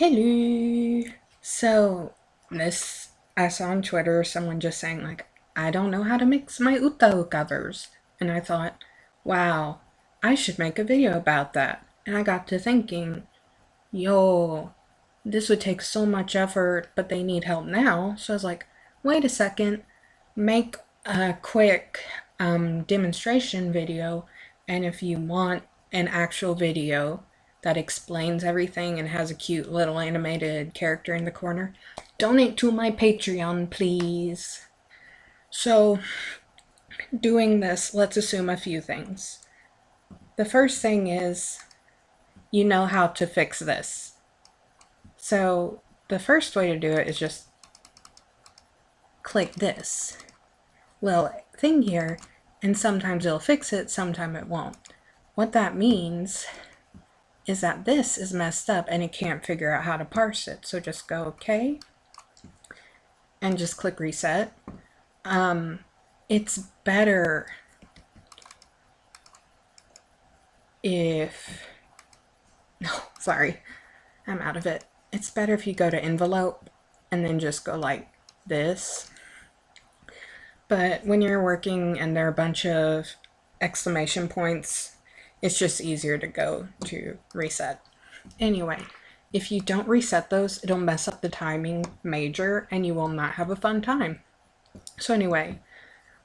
Hello. So I saw on Twitter someone just saying like, I don't know how to mix my UTAU covers. And I thought, wow, I should make a video about that. And I got to thinking, yo, this would take so much effort, but they need help now. So I was like, wait a second, make a quick demonstration video. And if you want an actual video that explains everything and has a cute little animated character in the corner, donate to my Patreon, please. So, doing this, let's assume a few things. The first thing is you know how to fix this. So, the first way to do it is just click this little thing here, and sometimes it'll fix it, sometimes it won't. What that means is that this is messed up and it can't figure out how to parse it. So just go OK and just click reset. It's better if, no, sorry, I'm out of it. It's better if you go to envelope and then just go like this. But when you're working and there are a bunch of exclamation points, it's just easier to go to reset. Anyway, if you don't reset those, it'll mess up the timing major and you will not have a fun time. So anyway,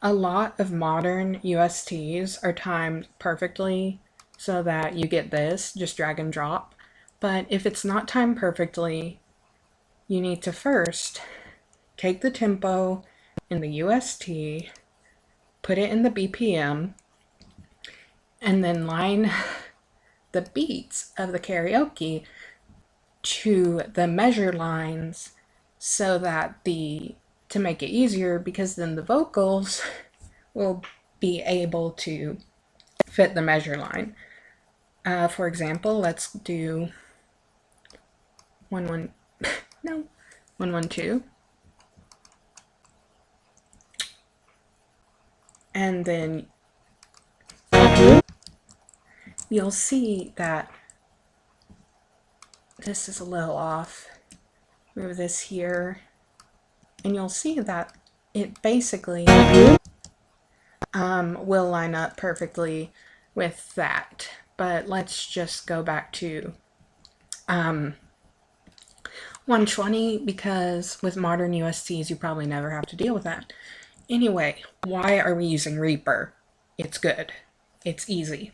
a lot of modern USTs are timed perfectly so that you get this, just drag and drop. But if it's not timed perfectly, you need to first take the tempo in the UST, put it in the BPM, and then line the beats of the karaoke to the measure lines so that to make it easier, because then the vocals will be able to fit the measure line. For example, let's do 112. And then you'll see that this is a little off. Move this here. And you'll see that it basically will line up perfectly with that. But let's just go back to 120, because with modern USTs you probably never have to deal with that. Anyway, why are we using REAPER? It's good. It's easy.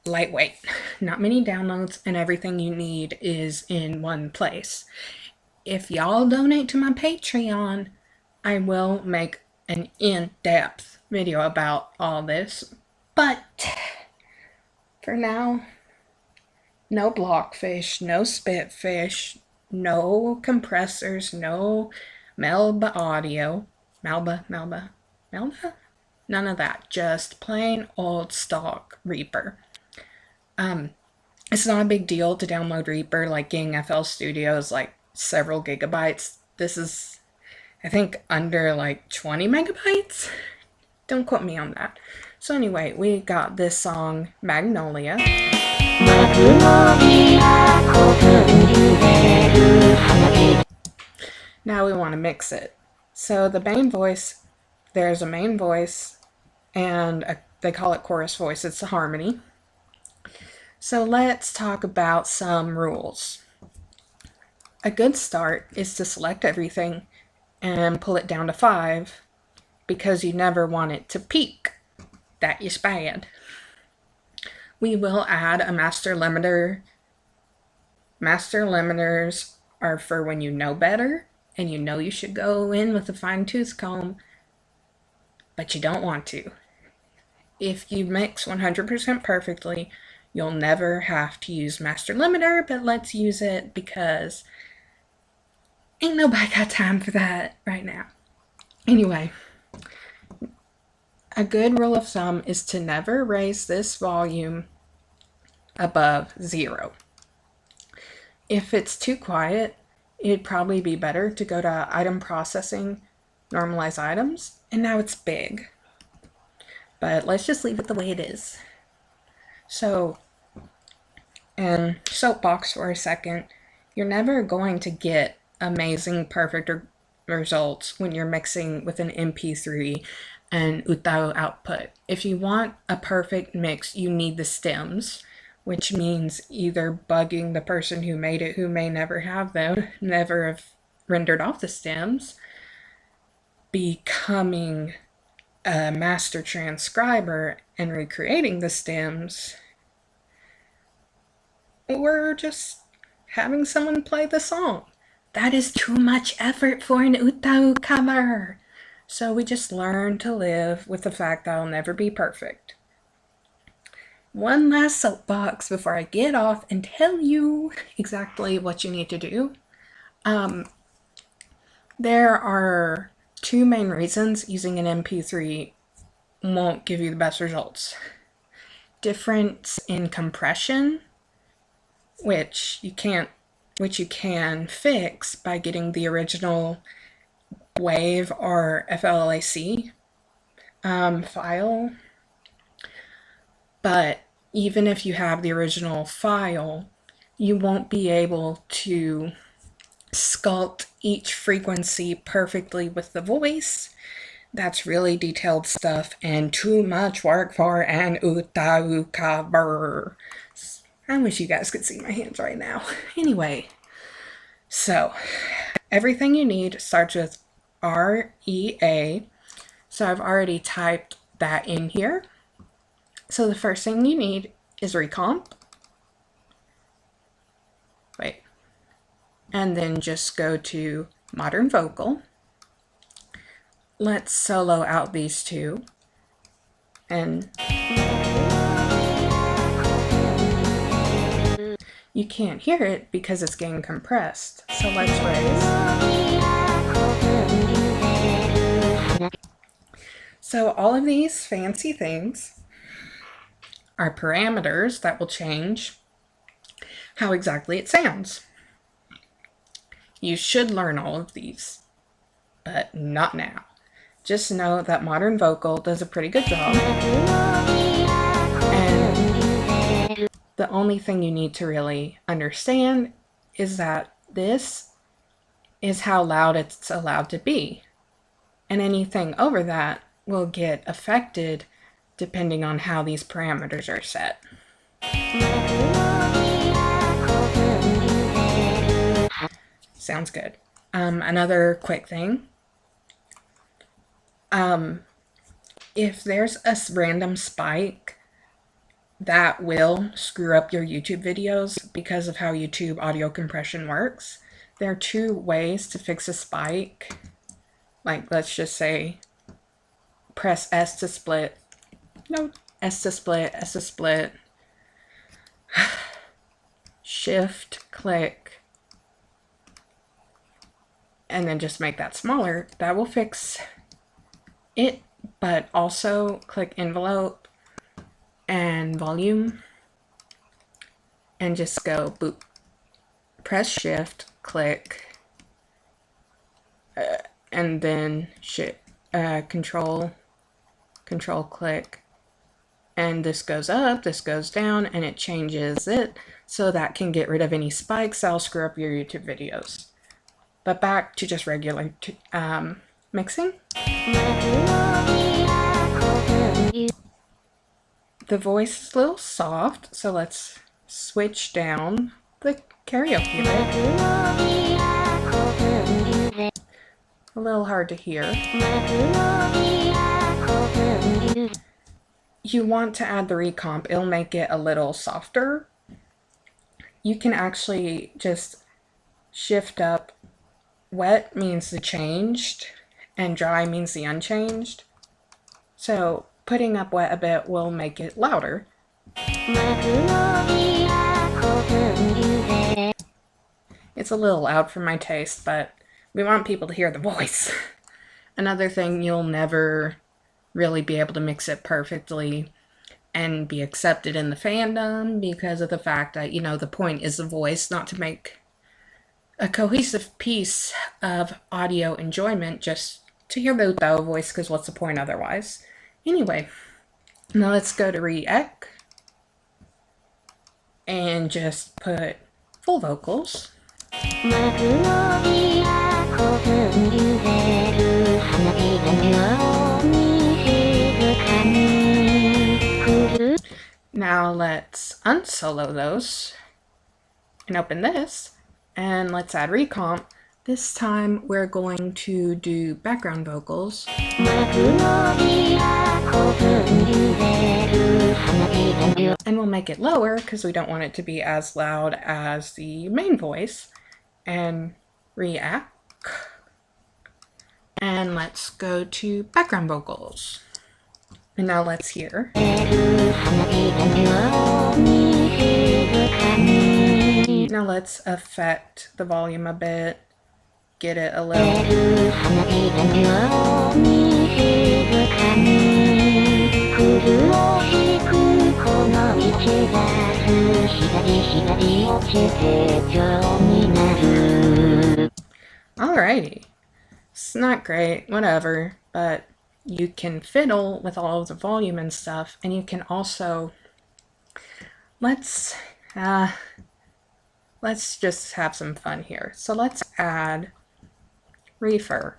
Lightweight. Not many downloads, and everything you need is in one place. If y'all donate to my Patreon, I will make an in-depth video about all this. But for now, no blockfish, no spitfish, no compressors, no Melba audio. Melba? None of that. Just plain old stock REAPER. It's not a big deal to download REAPER. Like getting FL Studio is like several gigabytes. This is, I think, under like 20 megabytes. Don't quote me on that. So anyway, we got this song, Magnolia. Now we want to mix it. So the main voice, there's a main voice, and they call it chorus voice. It's a harmony. So let's talk about some rules. A good start is to select everything and pull it down to 5, because you never want it to peak. That is bad. We will add a master limiter. Master limiters are for when you know better and you know you should go in with a fine-tooth comb, but you don't want to. If you mix 100% perfectly, you'll never have to use master limiter, but let's use it because ain't nobody got time for that right now. Anyway, a good rule of thumb is to never raise this volume above 0. If it's too quiet, it'd probably be better to go to item processing, normalize items, and now it's big. But let's just leave it the way it is. So, and soapbox for a second, You're never going to get amazing, perfect results when you're mixing with an MP3 and UTAU output. If you want a perfect mix, you need the stems, which means either bugging the person who made it, who may never have them, never have rendered off the stems, becoming a master transcriber and recreating the stems, or just having someone play the song. That is too much effort for an UTAU cover. So we just learn to live with the fact that I'll never be perfect. One last soapbox before I get off and tell you exactly what you need to do. There are two main reasons using an MP3 won't give you the best results. Difference in compression, which you can fix by getting the original WAV or FLAC file. But even if you have the original file, you won't be able to sculpt each frequency perfectly with the voice. That's really detailed stuff and too much work for an UTAU cover. I wish you guys could see my hands right now. Anyway, so everything you need starts with REA. So I've already typed that in here. So the first thing you need is ReaComp. Wait. And then just go to Modern Vocal. Let's solo out these two. And you can't hear it because it's getting compressed. So let's raise. So all of these fancy things are parameters that will change how exactly it sounds. You should learn all of these, but not now. Just know that Modern Vocal does a pretty good job. And the only thing you need to really understand is that this is how loud it's allowed to be. And anything over that will get affected depending on how these parameters are set. Sounds good. Another quick thing. If there's a random spike, that will screw up your YouTube videos because of how YouTube audio compression works. There are two ways to fix a spike. Like, let's just say, press S to split. No, S to split, S to split. Shift, click. And then just make that smaller. That will fix it, but also click envelope and volume and just go boop. Press shift, click, and then control click, and this goes up, this goes down, and it changes it so that can get rid of any spikes that'll screw up your YouTube videos. But back to just regular mixing. The voice is a little soft, so let's switch down the karaoke bit. A little hard to hear. You want to add the ReaComp, it'll make it a little softer. You can actually just shift up. Wet means the changed, and dry means the unchanged. So putting up wet a bit will make it louder. It's a little loud for my taste, but we want people to hear the voice. Another thing, you'll never really be able to mix it perfectly and be accepted in the fandom because of the fact that, you know, the point is the voice, not to make a cohesive piece of audio enjoyment, just to hear the UTAU voice, because what's the point otherwise? Anyway, now let's go to ReaEq and just put full vocals. Now let's unsolo those and open this, and let's add ReaComp. This time we're going to do background vocals. And we'll make it lower because we don't want it to be as loud as the main voice. And ReaEq. And let's go to background vocals. And now let's hear. Now let's affect the volume a bit. Get it a little. Alrighty. It's not great, whatever, but you can fiddle with all of the volume and stuff, and you can also let's just have some fun here. So let's add REAPER.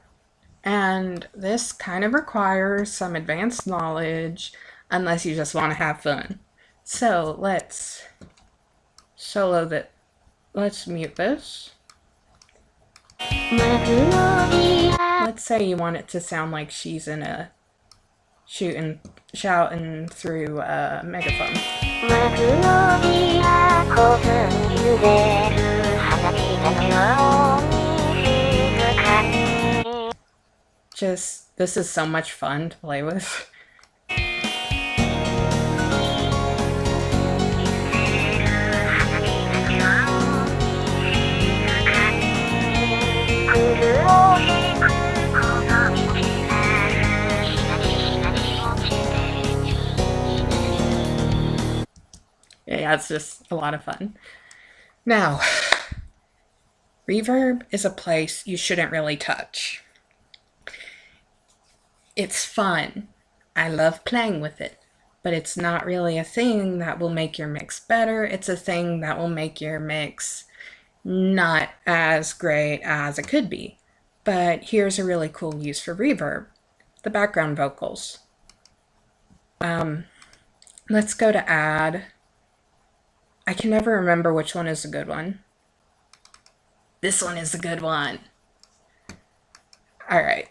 And this kind of requires some advanced knowledge unless you just want to have fun. So let's solo that. Let's mute this. Let's say you want it to sound like she's in a shouting through a megaphone. This is so much fun to play with. Yeah, it's just a lot of fun. Now, reverb is a place you shouldn't really touch. It's fun. I love playing with it, but it's not really a thing that will make your mix better. It's a thing that will make your mix not as great as it could be. But here's a really cool use for reverb: the background vocals. Let's go to add. I can never remember which one is a good one. This one is a good one. All right.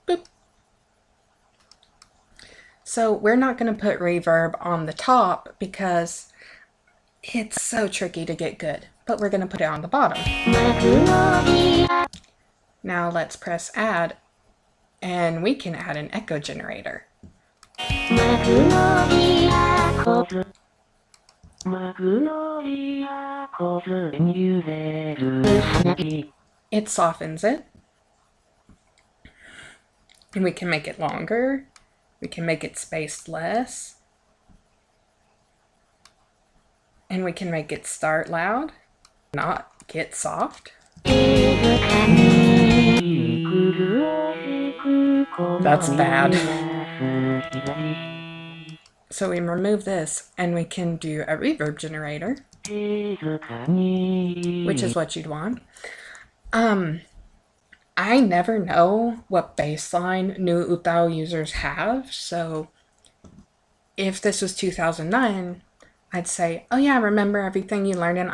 Boop. So we're not going to put reverb on the top because it's so tricky to get good, but we're going to put it on the bottom. Now let's press add, and we can add an echo generator. It softens it, and we can make it longer. We can make it spaced less, and we can make it start loud, not get soft. That's bad. So we remove this, and we can do a reverb generator, which is what you'd want. I never know what baseline new UTAU users have, so if this was 2009, I'd say, oh yeah, remember everything you learned in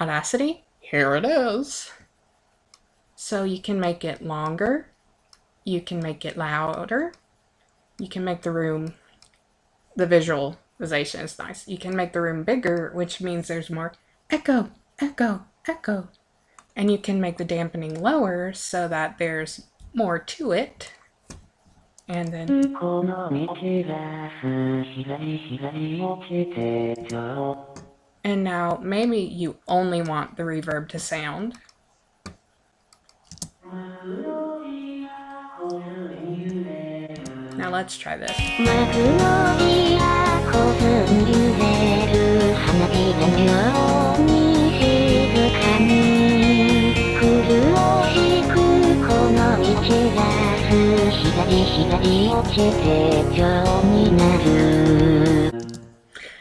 Audacity? Here it is. So you can make it longer, you can make it louder, you can make the room, the visualization is nice. You can make the room bigger, which means there's more echo, echo, echo. And you can make the dampening lower so that there's more to it. And then... And now maybe you only want the reverb to sound. Now let's try this.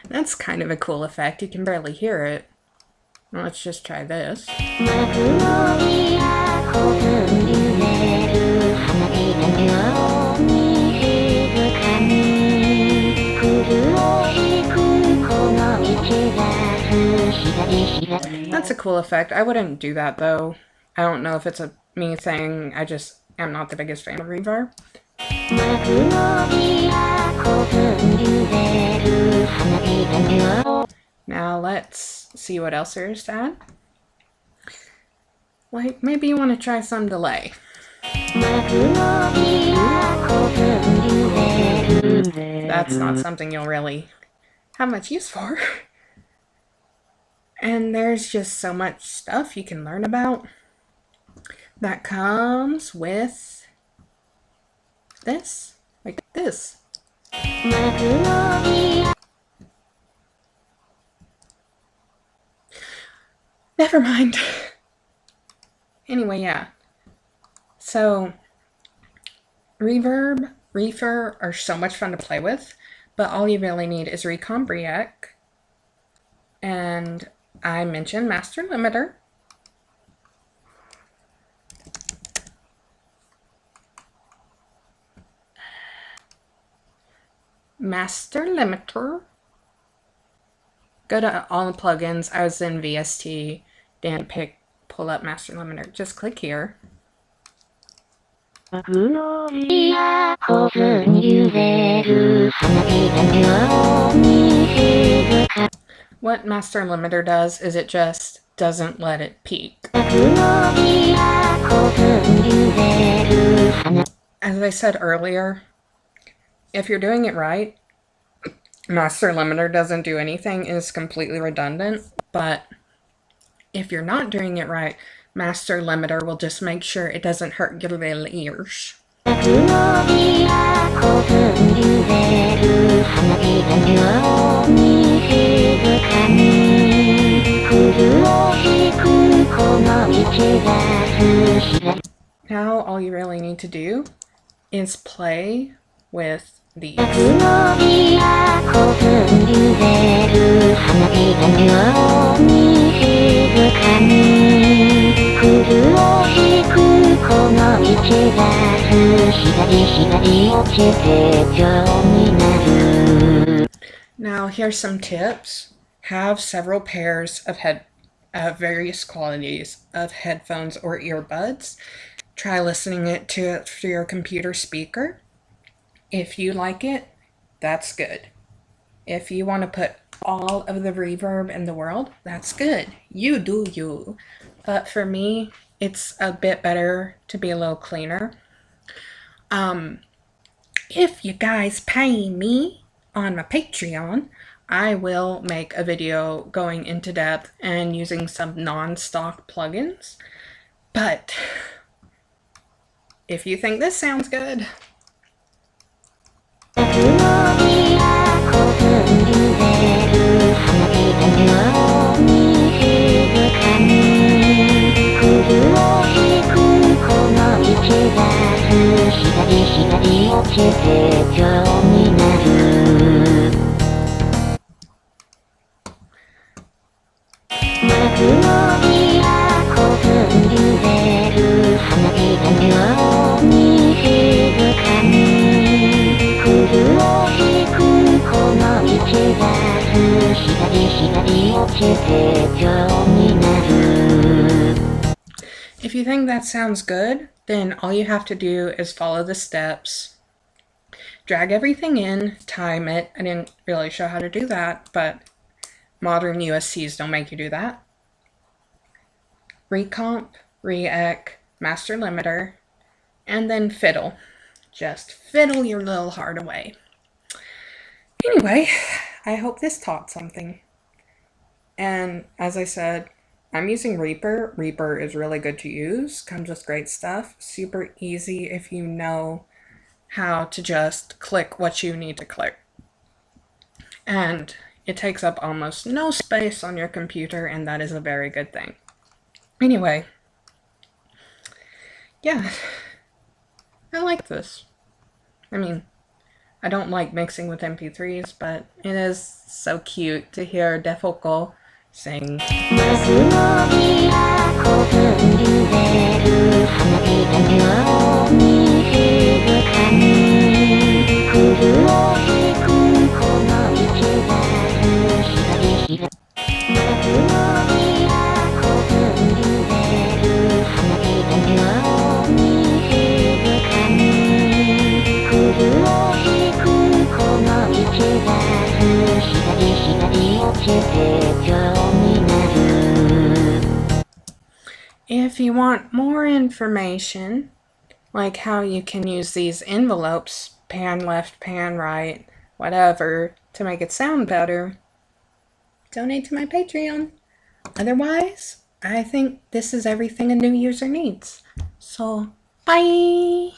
That's kind of a cool effect. You can barely hear it. Let's just try this. That's a cool effect. I wouldn't do that though. I don't know if it's a me thing. I just am not the biggest fan of reverb. Now let's see what else there is to add. Like, maybe you want to try some delay. That's not something you'll really have much use for. And there's just so much stuff you can learn about that comes with this, like this. Never mind. Anyway, yeah. So, Reverb, REAPER are so much fun to play with, but all you really need is ReaComp, ReaEq, and I mentioned Master Limiter. Master Limiter. Go to all the plugins. I was in VST, didn't pull up Master Limiter. Just click here. What Master Limiter does is it just doesn't let it peak. As I said earlier, if you're doing it right, Master Limiter doesn't do anything, it's completely redundant, but if you're not doing it right, Master Limiter will just make sure it doesn't hurt your little ears. Now all you really need to do is play with these. Now here's some tips. Have several pairs of various qualities of headphones or earbuds. Try listening it to your computer speaker. If you like it, that's good. If you want to put all of the reverb in the world, that's good. You do you. But for me, it's a bit better to be a little cleaner. If you guys pay me on my Patreon, I will make a video going into depth and using some non-stock plugins. But if you think this sounds good, if you think that sounds good, then all you have to do is follow the steps. Drag everything in, time it. I didn't really show how to do that, but modern USCs don't make you do that. ReaComp, ReaEq, Master Limiter, and then Fiddle. Just fiddle your little heart away. Anyway, I hope this taught something. And as I said, I'm using REAPER. REAPER is really good to use, comes with great stuff, super easy if you know how to just click what you need to click. And it takes up almost no space on your computer, and that is a very good thing. Anyway, yeah, I like this. I mean, I don't like mixing with MP3s, but it is so cute to hear Defocul sing. If you want more information, like how you can use these envelopes, pan left, pan right, whatever, to make it sound better, donate to my Patreon. Otherwise, I think this is everything a new user needs. So, bye!